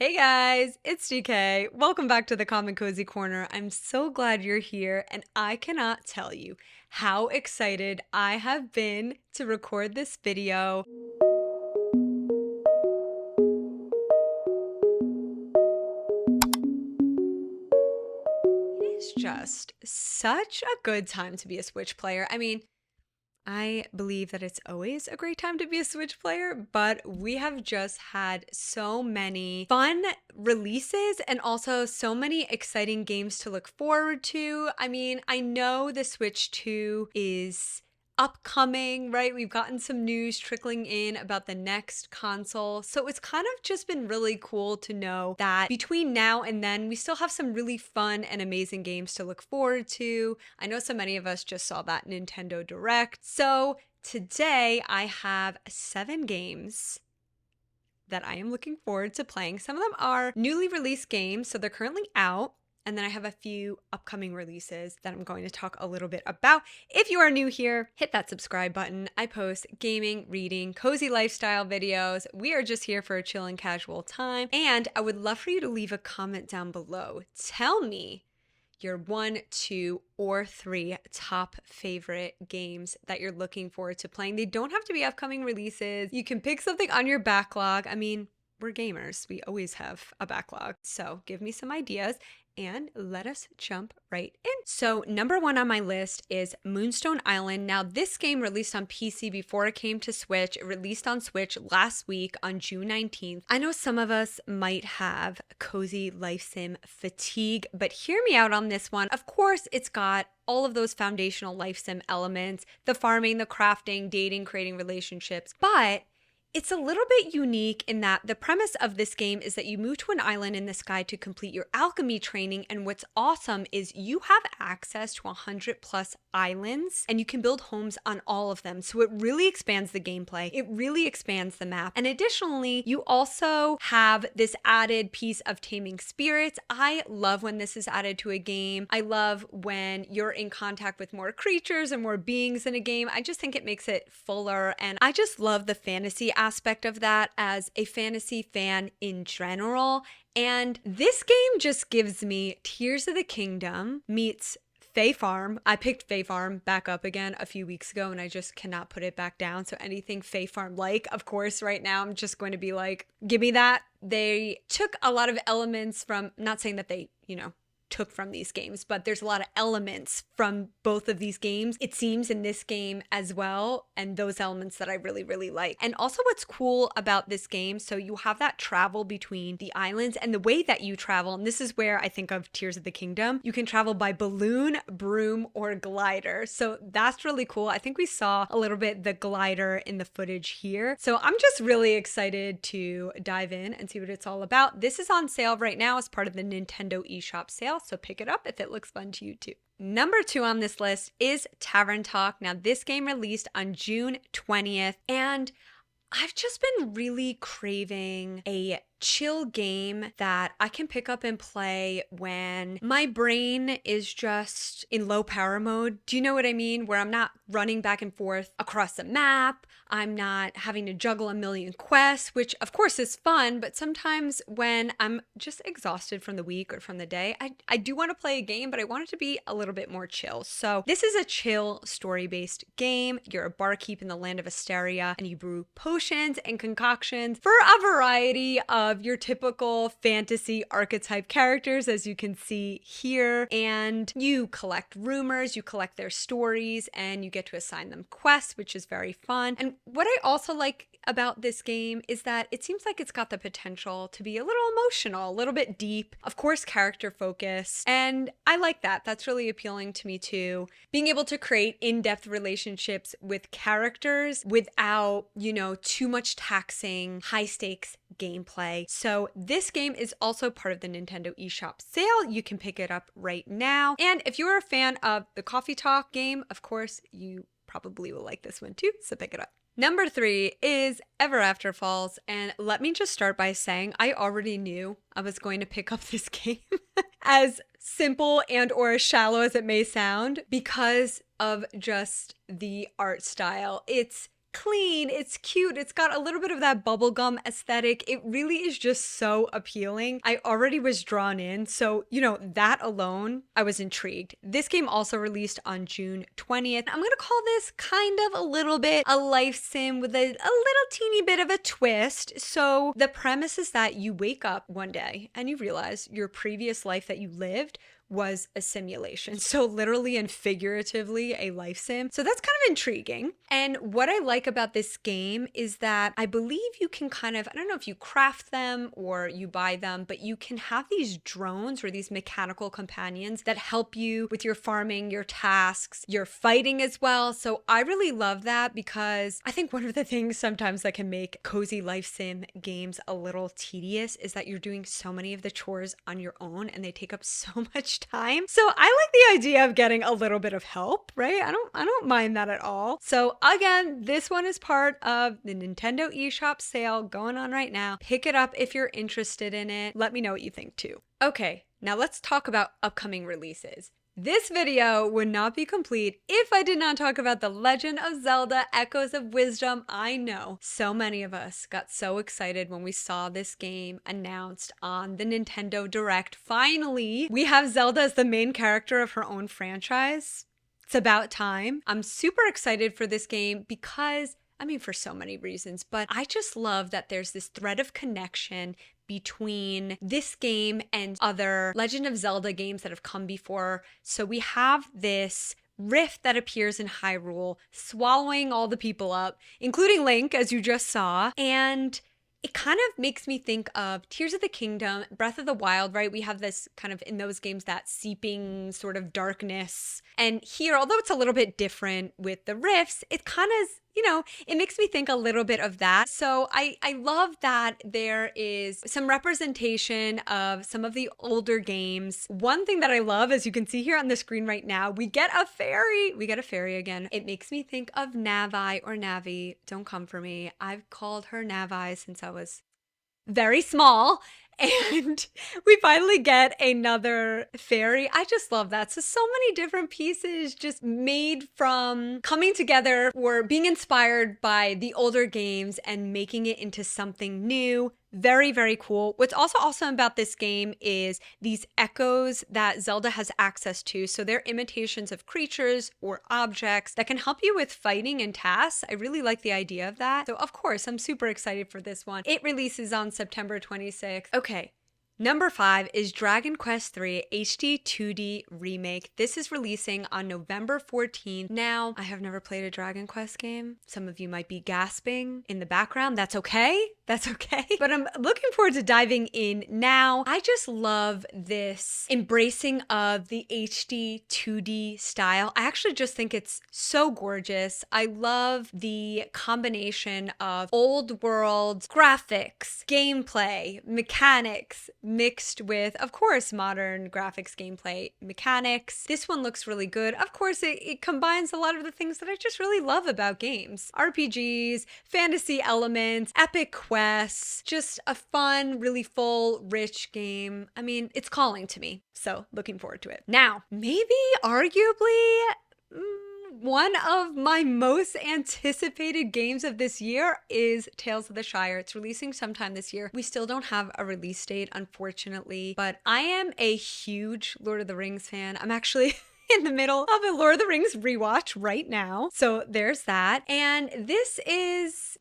Hey guys, it's DK. Welcome back to the Common Cozy Corner. I'm so glad you're here, and I cannot tell you how excited I have been to record this video. It is just such a good time to be a Switch player. I believe that it's always a great time to be a Switch player, but we have just had so many fun releases and also so many exciting games to look forward to. I know the Switch 2 is upcoming, right? We've gotten some news trickling in about the next console. So it's kind of just been really cool to know that between now and then, we still have some really fun and amazing games to look forward to. I know so many of us just saw that Nintendo Direct. So today I have 7 games that I am looking forward to playing. Some of them are newly released games, so they're currently out. And then I have a few upcoming releases that I'm going to talk a little bit about. If you are new here, hit that subscribe button. I post gaming, reading, cozy lifestyle videos. We are just here for a chill and casual time. And I would love for you to leave a comment down below. Tell me your 1, 2, or 3 top favorite games that you're looking forward to playing. They don't have to be upcoming releases. You can pick something on your backlog. We're gamers. We always have a backlog. So give me some ideas and let us jump right in. So number 1 on my list is Moonstone Island. Now this game released on PC before it came to Switch. It released on Switch last week on June 19th. I know some of us might have cozy life sim fatigue, but hear me out on this one. Of course, it's got all of those foundational life sim elements, the farming, the crafting, dating, creating relationships, but it's a little bit unique in that the premise of this game is that you move to an island in the sky to complete your alchemy training. And what's awesome is you have access to 100 plus islands and you can build homes on all of them. So it really expands the gameplay. It really expands the map. And additionally, you also have this added piece of taming spirits. I love when this is added to a game. I love when you're in contact with more creatures and more beings in a game. I just think it makes it fuller. And I just love the fantasy aspect of that as a fantasy fan in general. And this game just gives me Tears of the Kingdom meets Fae Farm. I picked Fae Farm back up again a few weeks ago and I just cannot put it back down. So anything Fae Farm like, of course, right now I'm just going to be like, give me that. They took a lot of elements from, not saying that they, took from these games, but there's a lot of elements from both of these games, it seems, in this game as well, and those elements that I really, really like. And also what's cool about this game, so you have that travel between the islands, and the way that you travel, and this is where I think of Tears of the Kingdom, you can travel by balloon, broom, or glider. So that's really cool. I think we saw a little bit the glider in the footage here. So I'm just really excited to dive in and see what it's all about. This is on sale right now as part of the Nintendo eShop sale, so pick it up if it looks fun to you too. Number 2 on this list is Tavern Talk. Now this game released on June 20th and I've just been really craving a chill game that I can pick up and play when my brain is just in low power mode. Do you know what I mean? Where I'm not running back and forth across the map. I'm not having to juggle a million quests, which of course is fun, but sometimes when I'm just exhausted from the week or from the day, I do want to play a game, but I want it to be a little bit more chill. So this is a chill story-based game. You're a barkeep in the land of Asteria and you brew potions and concoctions for a variety of your typical fantasy archetype characters, as you can see here. And you collect rumors, you collect their stories, and you get to assign them quests, which is very fun. And what I also like about this game is that it seems like it's got the potential to be a little emotional, a little bit deep, of course, character focused. And I like that. That's really appealing to me too. Being able to create in-depth relationships with characters without, too much taxing, high stakes gameplay. So this game is also part of the Nintendo eShop sale. You can pick it up right now. And if you're a fan of the Coffee Talk game, of course, you probably will like this one too. So pick it up. Number 3 is Ever After Falls, and let me just start by saying I already knew I was going to pick up this game, as simple and or as shallow as it may sound, because of just the art style. It's clean, it's cute, it's got a little bit of that bubblegum aesthetic. It really is just so appealing. I already was drawn in, so that alone, I was intrigued. This game also released on June 20th. I'm gonna call this kind of a little bit a life sim with a little teeny bit of a twist. So the premise is that you wake up one day and you realize your previous life that you lived was a simulation. So literally and figuratively a life sim. So that's kind of intriguing. And what I like about this game is that I believe you can kind of, I don't know if you craft them or you buy them, but you can have these drones or these mechanical companions that help you with your farming, your tasks, your fighting as well. So I really love that because I think one of the things sometimes that can make cozy life sim games a little tedious is that you're doing so many of the chores on your own and they take up so much time. So I like the idea of getting a little bit of help, right? I don't mind that at all. So again, this one is part of the Nintendo eShop sale going on right now. Pick it up if you're interested in it. Let me know what you think too. Okay, now let's talk about upcoming releases. This video would not be complete if I did not talk about The Legend of Zelda Echoes of Wisdom. I know so many of us got so excited when we saw this game announced on the Nintendo Direct. Finally, we have Zelda as the main character of her own franchise. It's about time. I'm super excited for this game because for so many reasons, but I just love that there's this thread of connection between this game and other Legend of Zelda games that have come before. So we have this rift that appears in Hyrule, swallowing all the people up, including Link, as you just saw. And it kind of makes me think of Tears of the Kingdom, Breath of the Wild, right? We have this kind of, in those games, that seeping sort of darkness. And here, although it's a little bit different with the rifts, it kind of, it makes me think a little bit of that. So I love that there is some representation of some of the older games. One thing that I love, as you can see here on the screen right now, we get a fairy. We get a fairy again. It makes me think of Navi or Navi. Don't come for me. I've called her Navi since I was very small. And we finally get another fairy. I just love that. So many different pieces just made from coming together or being inspired by the older games and making it into something new. Very, very cool. What's also awesome about this game is these echoes that Zelda has access to. So they're imitations of creatures or objects that can help you with fighting and tasks. I really like the idea of that. So of course, I'm super excited for this one. It releases on September 26th. Okay. Number 5 is Dragon Quest III HD 2D Remake. This is releasing on November 14th. Now, I have never played a Dragon Quest game. Some of you might be gasping in the background. That's okay. That's okay. But I'm looking forward to diving in now. I just love this embracing of the HD 2D style. I actually just think it's so gorgeous. I love the combination of old world graphics, gameplay, mechanics, mixed with, of course, modern graphics, gameplay, mechanics. This one looks really good. Of course, it combines a lot of the things that I just really love about games. RPGs, fantasy elements, epic quests, just a fun, really full, rich game. It's calling to me, so looking forward to it. Now, maybe arguably, one of my most anticipated games of this year is Tales of the Shire. It's releasing sometime this year. We still don't have a release date, unfortunately, but I am a huge Lord of the Rings fan. I'm actually in the middle of a Lord of the Rings rewatch right now. So there's that. And this is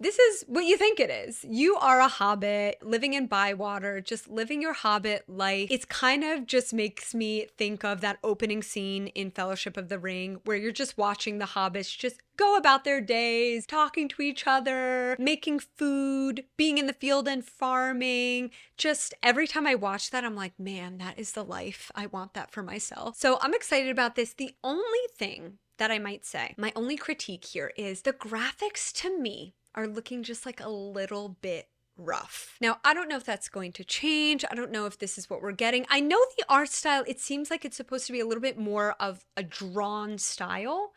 what you think it is. You are a hobbit living in Bywater, just living your hobbit life. It's kind of just makes me think of that opening scene in Fellowship of the Ring where you're just watching the hobbits just go about their days, talking to each other, making food, being in the field and farming. Just every time I watch that, I'm like, man, that is the life. I want that for myself. So I'm excited about this. The only thing that I might say, my only critique here is the graphics to me are looking just like a little bit rough. Now, I don't know if that's going to change. I don't know if this is what we're getting. I know the art style, it seems like it's supposed to be a little bit more of a drawn style.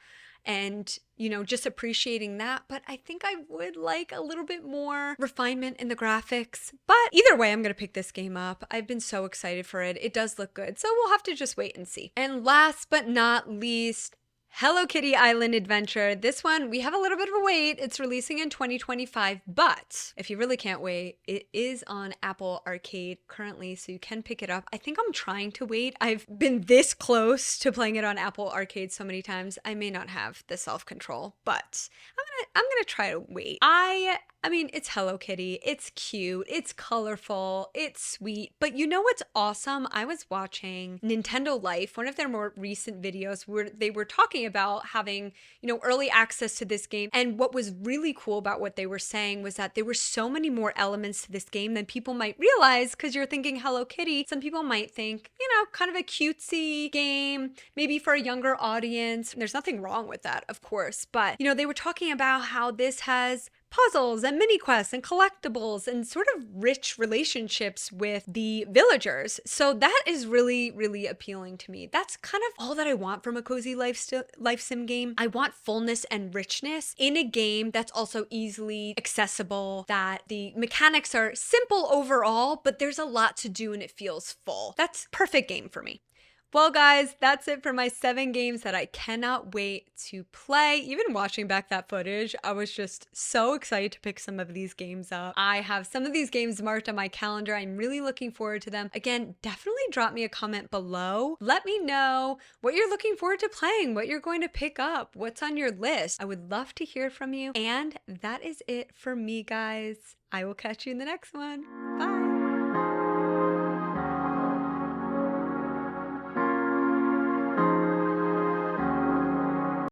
And, just appreciating that. But I think I would like a little bit more refinement in the graphics. But either way, I'm going to pick this game up. I've been so excited for it. It does look good. So we'll have to just wait and see. And last but not least, Hello Kitty Island Adventure. This one, we have a little bit of a wait. It's releasing in 2025, but if you really can't wait, it is on Apple Arcade currently, so you can pick it up. I think I'm trying to wait. I've been this close to playing it on Apple Arcade so many times. I may not have the self-control, but I'm gonna try to wait. I mean, it's Hello Kitty. It's cute. It's colorful. It's sweet. But you know what's awesome? I was watching Nintendo Life, one of their more recent videos, where they were talking about having, early access to this game. And what was really cool about what they were saying was that there were so many more elements to this game than people might realize, because you're thinking Hello Kitty. Some people might think, kind of a cutesy game, maybe for a younger audience. There's nothing wrong with that, of course. But, they were talking about how this has puzzles and mini quests and collectibles and sort of rich relationships with the villagers. So that is really, really appealing to me. That's kind of all that I want from a cozy life sim game. I want fullness and richness in a game that's also easily accessible, that the mechanics are simple overall, but there's a lot to do and it feels full. That's perfect game for me. Well, guys, that's it for my 7 games that I cannot wait to play. Even watching back that footage, I was just so excited to pick some of these games up. I have some of these games marked on my calendar. I'm really looking forward to them. Again, definitely drop me a comment below. Let me know what you're looking forward to playing, what you're going to pick up, what's on your list. I would love to hear from you. And that is it for me, guys. I will catch you in the next one. Bye.